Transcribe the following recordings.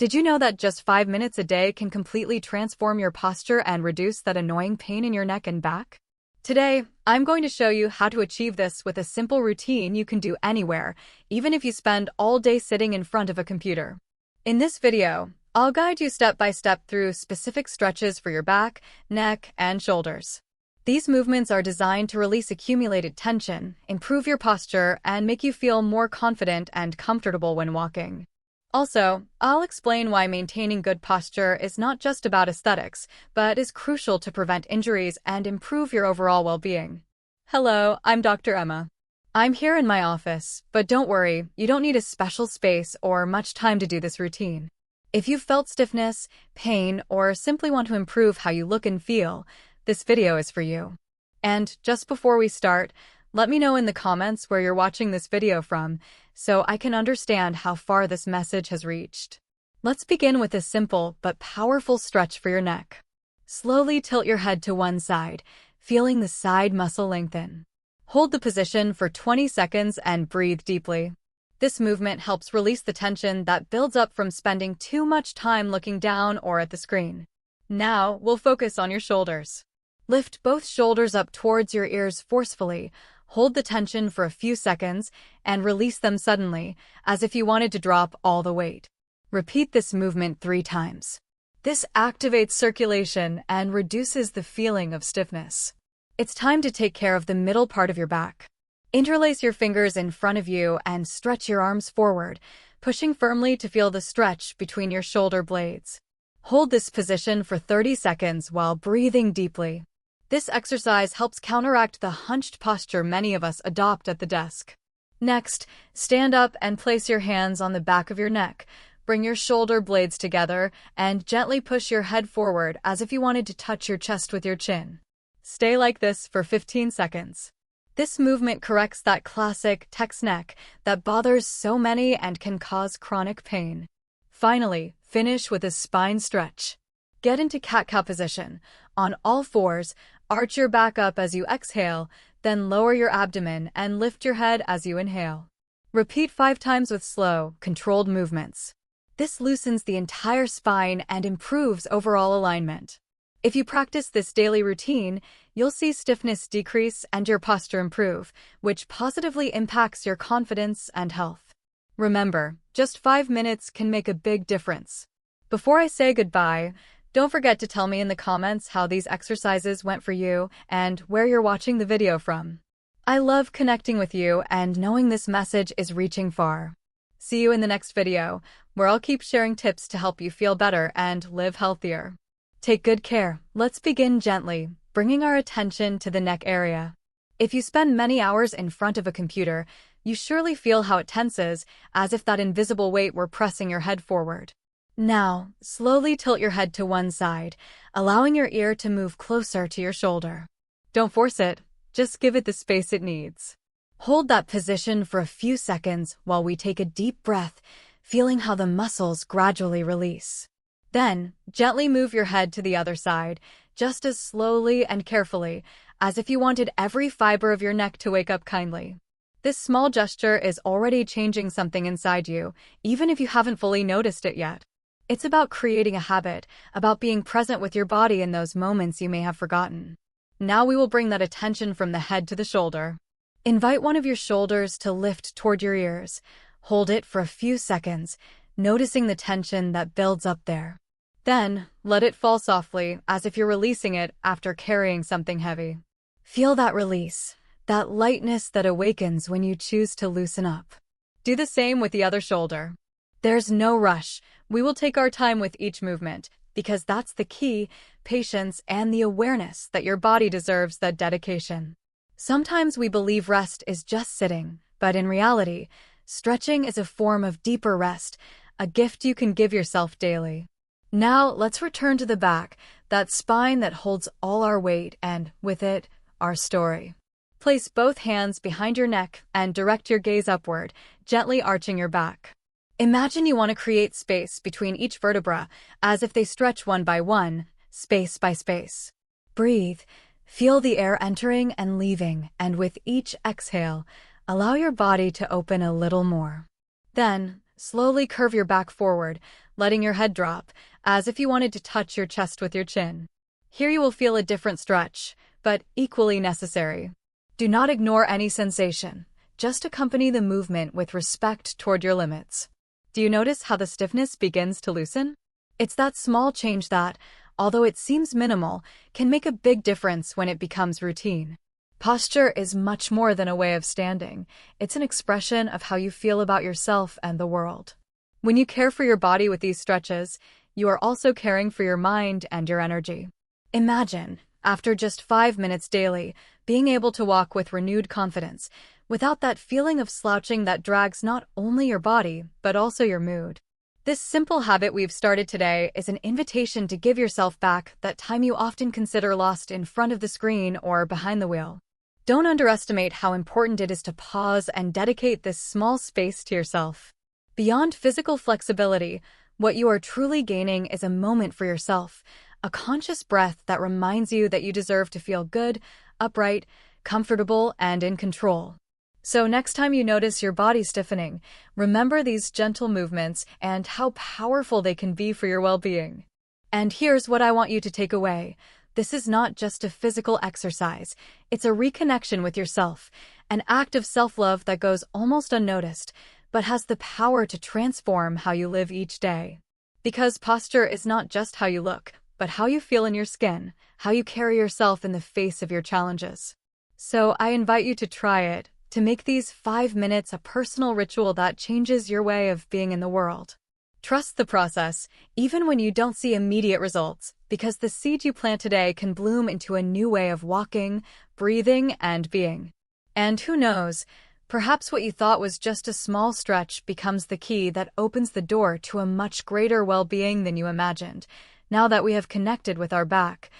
Did you know that just 5 minutes a day can completely transform your posture and reduce that annoying pain in your neck and back? Today, I'm going to show you how to achieve this with a simple routine you can do anywhere, even if you spend all day sitting in front of a computer. In this video, I'll guide you step by step through specific stretches for your back, neck, and shoulders. These movements are designed to release accumulated tension, improve your posture, and make you feel more confident and comfortable when walking. Also, I'll explain why maintaining good posture is not just about aesthetics, but is crucial to prevent injuries and improve your overall well-being. Hello, I'm Dr. Emma. I'm here in my office, but don't worry, you don't need a special space or much time to do this routine. If you've felt stiffness, pain, or simply want to improve how you look and feel, this video is for you. And just before we start, let me know in the comments where you're watching this video from, so I can understand how far this message has reached. Let's begin with a simple but powerful stretch for your neck. Slowly tilt your head to one side, feeling the side muscle lengthen. Hold the position for 20 seconds and breathe deeply. This movement helps release the tension that builds up from spending too much time looking down or at the screen. Now, we'll focus on your shoulders. Lift both shoulders up towards your ears forcefully, hold the tension for a few seconds, and release them suddenly, as if you wanted to drop all the weight. Repeat this movement 3 times. This activates circulation and reduces the feeling of stiffness. It's time to take care of the middle part of your back. Interlace your fingers in front of you and stretch your arms forward, pushing firmly to feel the stretch between your shoulder blades. Hold this position for 30 seconds while breathing deeply. This exercise helps counteract the hunched posture many of us adopt at the desk. Next, stand up and place your hands on the back of your neck. Bring your shoulder blades together and gently push your head forward as if you wanted to touch your chest with your chin. Stay like this for 15 seconds. This movement corrects that classic text neck that bothers so many and can cause chronic pain. Finally, finish with a spine stretch. Get into cat-cow position. On all fours, arch your back up as you exhale, then lower your abdomen and lift your head as you inhale. Repeat 5 times with slow, controlled movements. This loosens the entire spine and improves overall alignment. If you practice this daily routine, you'll see stiffness decrease and your posture improve, which positively impacts your confidence and health. Remember, just 5 minutes can make a big difference. Before I say goodbye, don't forget to tell me in the comments how these exercises went for you and where you're watching the video from. I love connecting with you and knowing this message is reaching far. See you in the next video, where I'll keep sharing tips to help you feel better and live healthier. Take good care. Let's begin gently, bringing our attention to the neck area. If you spend many hours in front of a computer, you surely feel how it tenses, as if that invisible weight were pressing your head forward. Now, slowly tilt your head to one side, allowing your ear to move closer to your shoulder. Don't force it, just give it the space it needs. Hold that position for a few seconds while we take a deep breath, feeling how the muscles gradually release. Then, gently move your head to the other side, just as slowly and carefully, as if you wanted every fiber of your neck to wake up kindly. This small gesture is already changing something inside you, even if you haven't fully noticed it yet. It's about creating a habit, about being present with your body in those moments you may have forgotten. Now we will bring that attention from the head to the shoulder. Invite one of your shoulders to lift toward your ears. Hold it for a few seconds, noticing the tension that builds up there. Then, let it fall softly, as if you're releasing it after carrying something heavy. Feel that release, that lightness that awakens when you choose to loosen up. Do the same with the other shoulder. There's no rush. We will take our time with each movement, because that's the key, patience and the awareness that your body deserves that dedication. Sometimes we believe rest is just sitting, but in reality, stretching is a form of deeper rest, a gift you can give yourself daily. Now, let's return to the back, that spine that holds all our weight and, with it, our story. Place both hands behind your neck and direct your gaze upward, gently arching your back. Imagine you want to create space between each vertebra, as if they stretch one by one, space by space. Breathe, feel the air entering and leaving, and with each exhale, allow your body to open a little more. Then, Slowly curve your back forward, letting your head drop, as if you wanted to touch your chest with your chin. Here you will feel a different stretch, but equally necessary. Do not ignore any sensation. Just accompany the movement with respect toward your limits. Do you notice how the stiffness begins to loosen? It's that small change that, although it seems minimal, can make a big difference when it becomes routine. Posture is much more than a way of standing. It's an expression of how you feel about yourself and the world. When you care for your body with these stretches, you are also caring for your mind and your energy. Imagine, after just 5 minutes daily, being able to walk with renewed confidence, without that feeling of slouching that drags not only your body, but also your mood. This simple habit we've started today is an invitation to give yourself back that time you often consider lost in front of the screen or behind the wheel. Don't underestimate how important it is to pause and dedicate this small space to yourself. Beyond physical flexibility, what you are truly gaining is a moment for yourself, a conscious breath that reminds you that you deserve to feel good, upright, comfortable, and in control. So next time you notice your body stiffening, remember these gentle movements and how powerful they can be for your well-being. And here's what I want you to take away. This is not just a physical exercise. It's a reconnection with yourself, an act of self-love that goes almost unnoticed, but has the power to transform how you live each day. Because posture is not just how you look, but how you feel in your skin, how you carry yourself in the face of your challenges. So I invite you to try it, to make these 5 minutes a personal ritual that changes your way of being in the world. Trust the process, even when you don't see immediate results, because the seed you plant today can bloom into a new way of walking, breathing, and being. And who knows, perhaps what you thought was just a small stretch becomes the key that opens the door to a much greater well-being than you imagined. Now that we have connected with our back,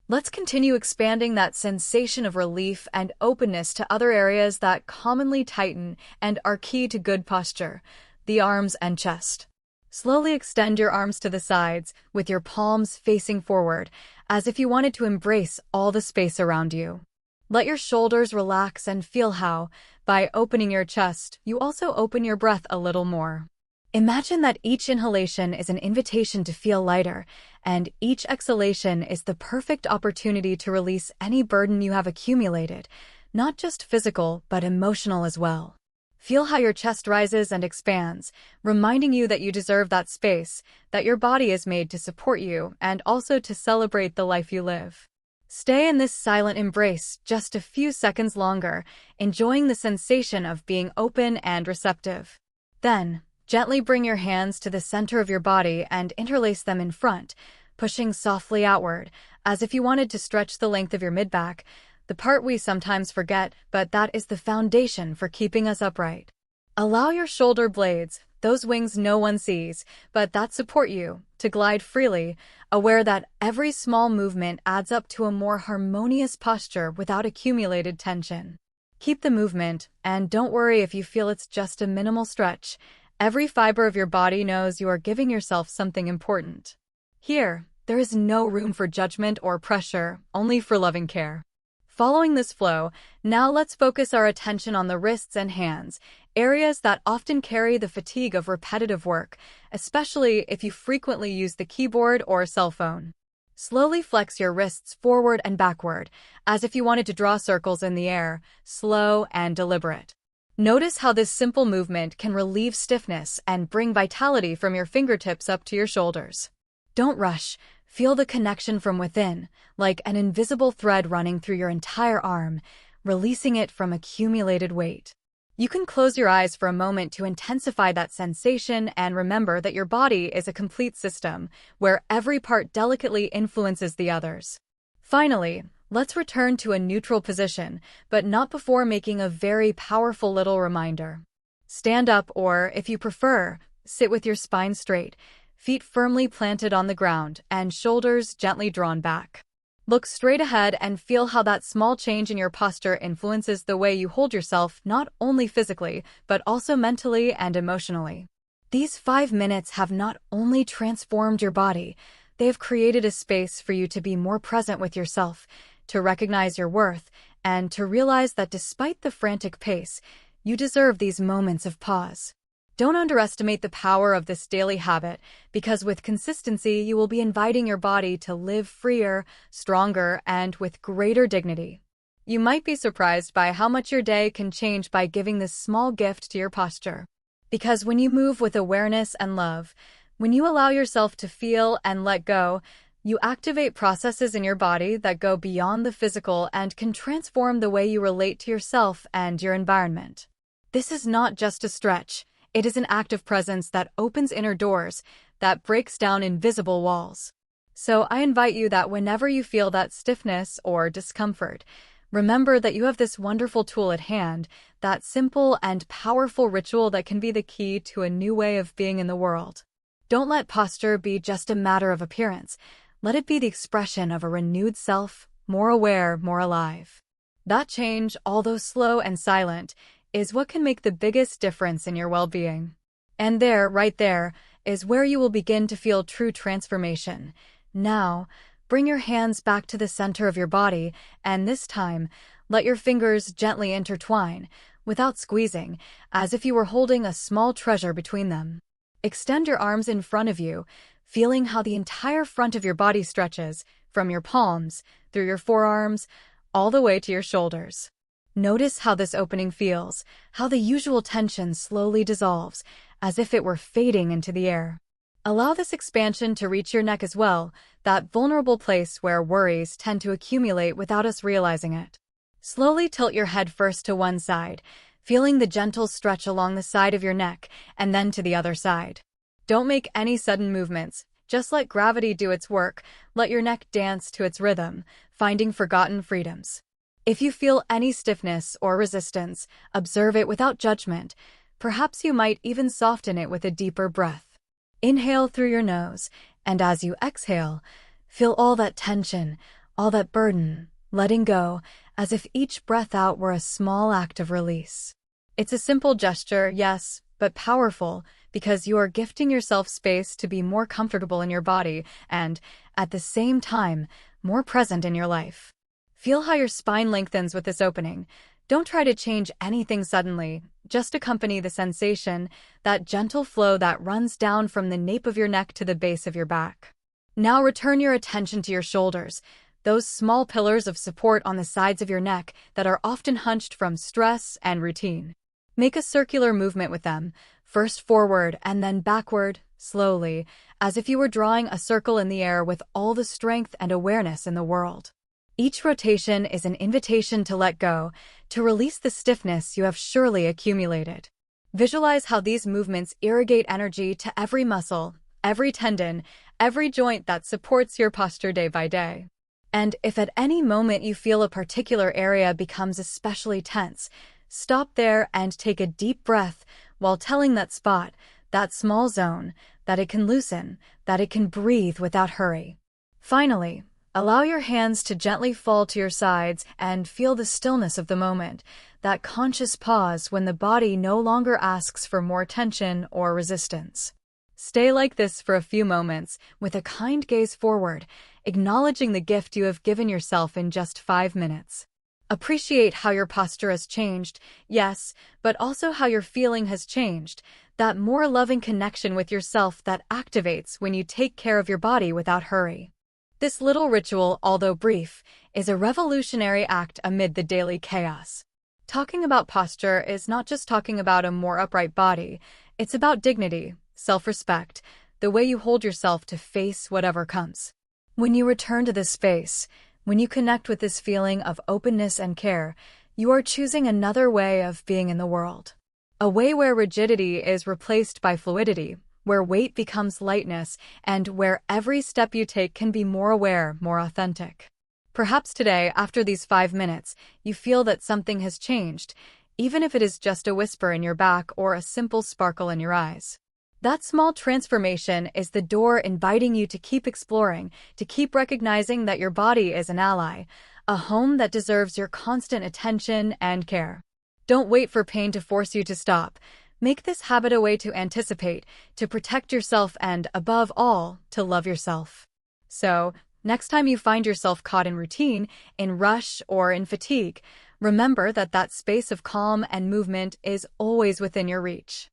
let's continue expanding that sensation of relief and openness to other areas that commonly tighten and are key to good posture, the arms and chest. Slowly extend your arms to the sides, with your palms facing forward, as if you wanted to embrace all the space around you. Let your shoulders relax and feel how, by opening your chest, you also open your breath a little more. Imagine that each inhalation is an invitation to feel lighter, and each exhalation is the perfect opportunity to release any burden you have accumulated, not just physical, but emotional as well. Feel how your chest rises and expands, reminding you that you deserve that space, that your body is made to support you and also to celebrate the life you live. Stay in this silent embrace just a few seconds longer, enjoying the sensation of being open and receptive. Then, gently bring your hands to the center of your body and interlace them in front, pushing softly outward, as if you wanted to stretch the length of your mid-back, the part we sometimes forget, but that is the foundation for keeping us upright. Allow your shoulder blades, those wings no one sees, but that support you, to glide freely, aware that every small movement adds up to a more harmonious posture without accumulated tension. Keep the movement, and don't worry if you feel it's just a minimal stretch. Every fiber of your body knows you are giving yourself something important. Here, there is no room for judgment or pressure, only for loving care. Following this flow, now let's focus our attention on the wrists and hands, areas that often carry the fatigue of repetitive work, especially if you frequently use the keyboard or cell phone. Slowly flex your wrists forward and backward, as if you wanted to draw circles in the air, slow and deliberate. Notice how this simple movement can relieve stiffness and bring vitality from your fingertips up to your shoulders. Don't rush. Feel the connection from within, like an invisible thread running through your entire arm, releasing it from accumulated weight. You can close your eyes for a moment to intensify that sensation and remember that your body is a complete system, where every part delicately influences the others. Finally, let's return to a neutral position, but not before making a very powerful little reminder. Stand up or, if you prefer, sit with your spine straight, feet firmly planted on the ground, and shoulders gently drawn back. Look straight ahead and feel how that small change in your posture influences the way you hold yourself not only physically, but also mentally and emotionally. These 5 minutes have not only transformed your body, they have created a space for you to be more present with yourself, to recognize your worth, and to realize that despite the frantic pace, you deserve these moments of pause. Don't underestimate the power of this daily habit, because with consistency, you will be inviting your body to live freer, stronger, and with greater dignity. You might be surprised by how much your day can change by giving this small gift to your posture. Because when you move with awareness and love, when you allow yourself to feel and let go, you activate processes in your body that go beyond the physical and can transform the way you relate to yourself and your environment. This is not just a stretch. It is an act of presence that opens inner doors, that breaks down invisible walls. So I invite you that whenever you feel that stiffness or discomfort, remember that you have this wonderful tool at hand, that simple and powerful ritual that can be the key to a new way of being in the world. Don't let posture be just a matter of appearance. Let it be the expression of a renewed self, more aware, more alive. That change, although slow and silent, is what can make the biggest difference in your well-being. And there, right there, is where you will begin to feel true transformation. Now, bring your hands back to the center of your body, and this time, let your fingers gently intertwine, without squeezing, as if you were holding a small treasure between them. Extend your arms in front of you, feeling how the entire front of your body stretches, from your palms, through your forearms, all the way to your shoulders. Notice how this opening feels, how the usual tension slowly dissolves, as if it were fading into the air. Allow this expansion to reach your neck as well, that vulnerable place where worries tend to accumulate without us realizing it. Slowly tilt your head first to one side, feeling the gentle stretch along the side of your neck, and then to the other side. Don't make any sudden movements. Just let gravity do its work. Let your neck dance to its rhythm, finding forgotten freedoms. If you feel any stiffness or resistance, observe it without judgment. Perhaps you might even soften it with a deeper breath. Inhale through your nose, and as you exhale, feel all that tension, all that burden, letting go, as if each breath out were a small act of release. It's a simple gesture, yes, but powerful, because you are gifting yourself space to be more comfortable in your body and, at the same time, more present in your life. Feel how your spine lengthens with this opening. Don't try to change anything suddenly. Just accompany the sensation, that gentle flow that runs down from the nape of your neck to the base of your back. Now return your attention to your shoulders, those small pillars of support on the sides of your neck that are often hunched from stress and routine. Make a circular movement with them, first forward and then backward, slowly, as if you were drawing a circle in the air with all the strength and awareness in the world. Each rotation is an invitation to let go, to release the stiffness you have surely accumulated. Visualize how these movements irrigate energy to every muscle, every tendon, every joint that supports your posture day by day. And if at any moment you feel a particular area becomes especially tense, stop there and take a deep breath while telling that spot, that small zone, that it can loosen, that it can breathe without hurry. Finally, allow your hands to gently fall to your sides and feel the stillness of the moment, that conscious pause when the body no longer asks for more tension or resistance. Stay like this for a few moments, with a kind gaze forward, acknowledging the gift you have given yourself in just 5 minutes. Appreciate how your posture has changed, yes, but also how your feeling has changed, that more loving connection with yourself that activates when you take care of your body without hurry. This little ritual, although brief, is a revolutionary act amid the daily chaos. Talking about posture is not just talking about a more upright body, it's about dignity, self-respect, the way you hold yourself to face whatever comes. When you return to this space, when you connect with this feeling of openness and care, you are choosing another way of being in the world. A way where rigidity is replaced by fluidity, where weight becomes lightness, and where every step you take can be more aware, more authentic. Perhaps today, after these 5 minutes, you feel that something has changed, even if it is just a whisper in your back or a simple sparkle in your eyes. That small transformation is the door inviting you to keep exploring, to keep recognizing that your body is an ally, a home that deserves your constant attention and care. Don't wait for pain to force you to stop. Make this habit a way to anticipate, to protect yourself, and, above all, to love yourself. So, next time you find yourself caught in routine, in rush, or in fatigue, remember that space of calm and movement is always within your reach.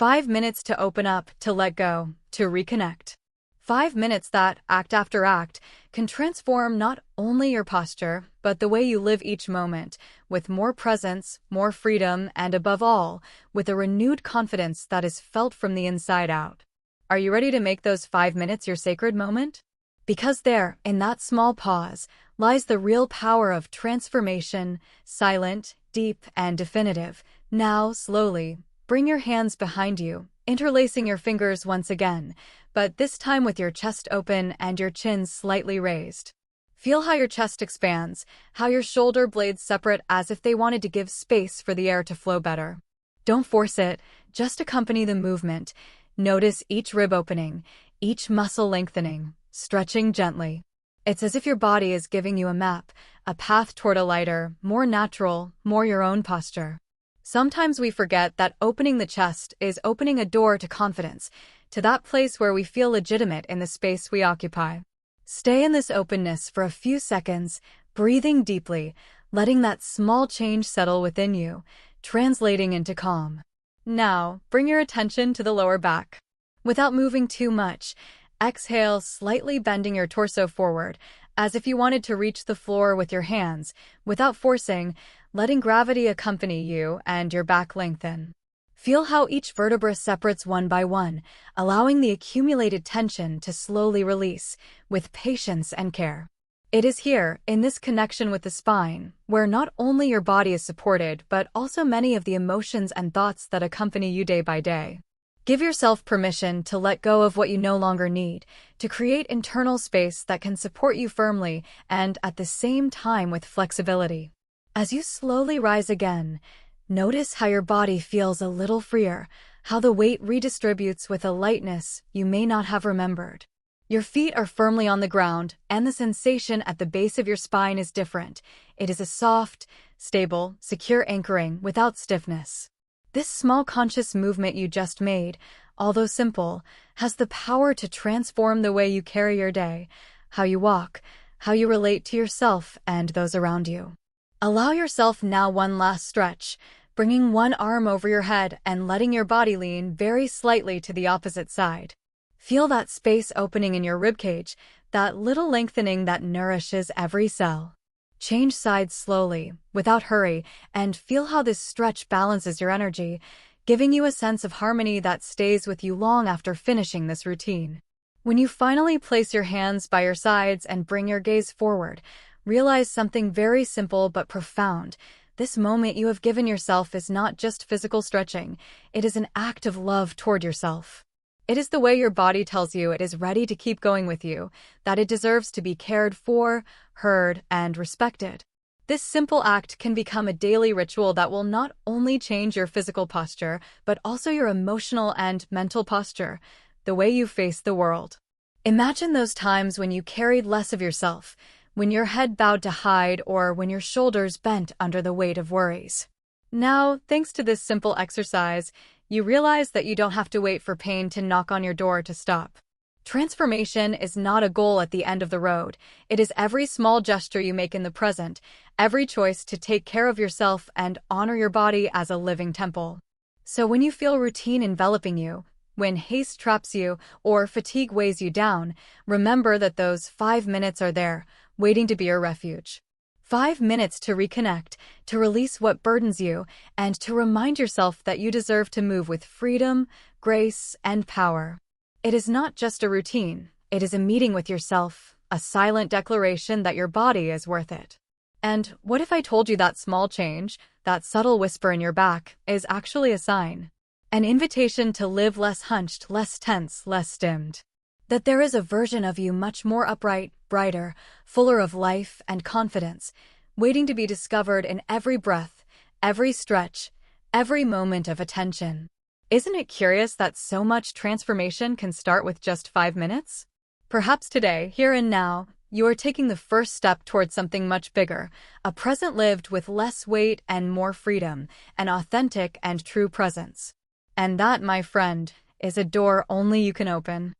5 minutes to open up, to let go, to reconnect. 5 minutes that, act after act, can transform not only your posture, but the way you live each moment, with more presence, more freedom, and above all, with a renewed confidence that is felt from the inside out. Are you ready to make those 5 minutes your sacred moment? Because there, in that small pause, lies the real power of transformation, silent, deep, and definitive. Now, slowly, bring your hands behind you, interlacing your fingers once again, but this time with your chest open and your chin slightly raised. Feel how your chest expands, how your shoulder blades separate as if they wanted to give space for the air to flow better. Don't force it, just accompany the movement. Notice each rib opening, each muscle lengthening, stretching gently. It's as if your body is giving you a map, a path toward a lighter, more natural, more your own posture. Sometimes we forget that opening the chest is opening a door to confidence, to that place where we feel legitimate in the space we occupy. Stay in this openness for a few seconds, breathing deeply, letting that small change settle within you, translating into calm. Now, bring your attention to the lower back. Without moving too much, exhale, slightly bending your torso forward, as if you wanted to reach the floor with your hands, without forcing, letting gravity accompany you and your back lengthen. Feel how each vertebra separates one by one, allowing the accumulated tension to slowly release, with patience and care. It is here, in this connection with the spine, where not only your body is supported but also many of the emotions and thoughts that accompany you day by day. Give yourself permission to let go of what you no longer need, to create internal space that can support you firmly and at the same time with flexibility. As you slowly rise again, notice how your body feels a little freer, how the weight redistributes with a lightness you may not have remembered. Your feet are firmly on the ground, and the sensation at the base of your spine is different. It is a soft, stable, secure anchoring without stiffness. This small conscious movement you just made, although simple, has the power to transform the way you carry your day, how you walk, how you relate to yourself and those around you. Allow yourself now one last stretch, bringing one arm over your head and letting your body lean very slightly to the opposite side. Feel that space opening in your ribcage, that little lengthening that nourishes every cell. Change sides slowly, without hurry, and feel how this stretch balances your energy, giving you a sense of harmony that stays with you long after finishing this routine. When you finally place your hands by your sides and bring your gaze forward, realize something very simple but profound. This moment you have given yourself is not just physical stretching, it is an act of love toward yourself. It is the way your body tells you it is ready to keep going with you, that it deserves to be cared for, heard, and respected. This simple act can become a daily ritual that will not only change your physical posture, but also your emotional and mental posture, the way you face the world. Imagine those times when you carried less of yourself, when your head bowed to hide, or when your shoulders bent under the weight of worries. Now, thanks to this simple exercise, you realize that you don't have to wait for pain to knock on your door to stop. Transformation is not a goal at the end of the road. It is every small gesture you make in the present, every choice to take care of yourself and honor your body as a living temple. So when you feel routine enveloping you, when haste traps you, or fatigue weighs you down, remember that those 5 minutes are there, waiting to be your refuge. 5 minutes to reconnect, to release what burdens you, and to remind yourself that you deserve to move with freedom, grace, and power. It is not just a routine, it is a meeting with yourself, a silent declaration that your body is worth it. And what if I told you that small change, that subtle whisper in your back, is actually a sign? An invitation to live less hunched, less tense, less dimmed. That there is a version of you much more upright, brighter, fuller of life and confidence, waiting to be discovered in every breath, every stretch, every moment of attention. Isn't it curious that so much transformation can start with just 5 minutes? Perhaps today, here and now, you are taking the first step towards something much bigger, a present lived with less weight and more freedom, an authentic and true presence. And that, my friend, is a door only you can open.